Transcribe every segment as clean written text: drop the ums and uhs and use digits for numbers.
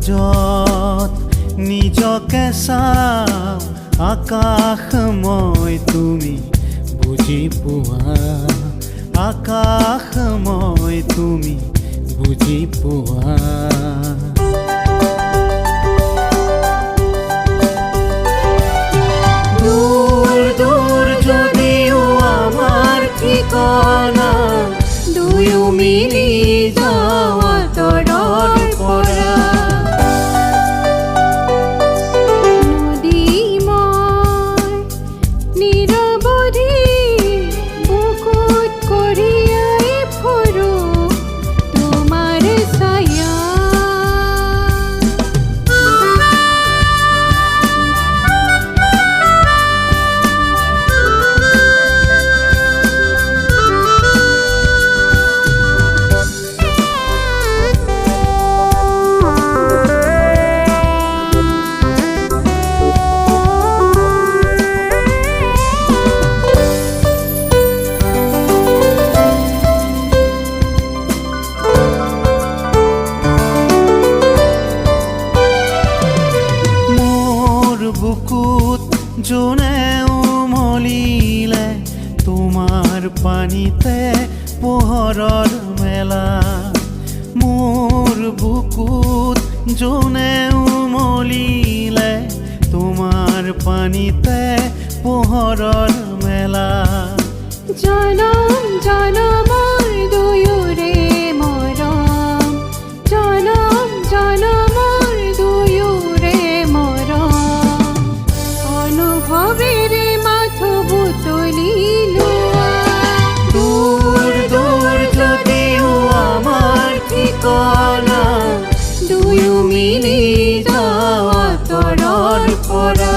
মাজত নিজকে চাও আকাশময় তুমি বুজি পোৱা আকাশময় তুমি বুজি পোৱা দূৰ দূৰ যদিও আমাৰ ঠিকনা দুয়ো মিলি যাওঁ আঁতৰৰ পৰা জোনে উমলিলে তোমাৰ পানীতে পোহৰৰ মেলা মোৰ বুকুত জোনে উমলিলে তোমাৰ পানীতে পোহৰৰ মেলা জনম জনমৰ দুয়োৰে মৰম জনম জনমৰ দুয়োৰে মৰম অনুভৱেৰে মাথো বুটলি লোৱা দূৰ দূৰ যদিও আমাৰ ঠিকনা দুয়ো মিলি যাওঁ আঁতৰৰ পৰা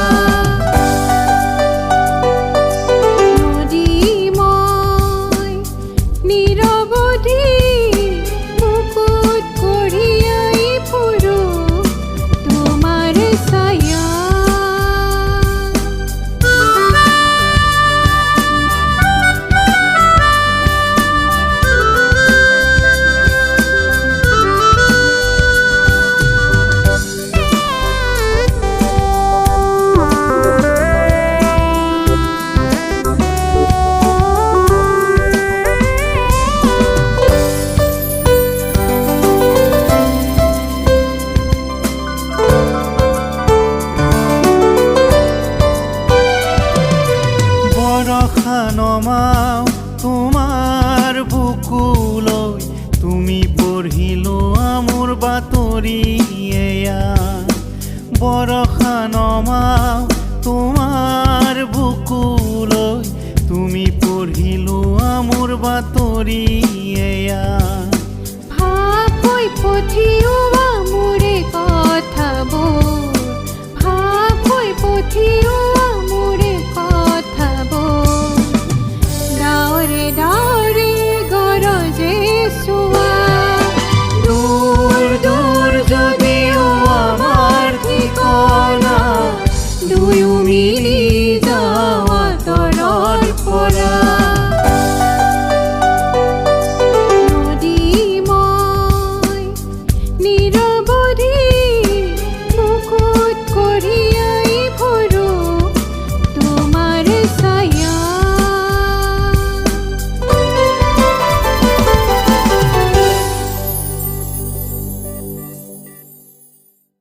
নমাও তোমাৰ বুকুলৈ তুমি পঢ়ি লোৱা মোৰ বাতৰি এয়া বৰষা নমাও তোমাৰ বুকুলৈ তুমি পঢ়ি লোৱা মোৰ বাতৰি এয়া ভাৱ হৈ পঠিওৱা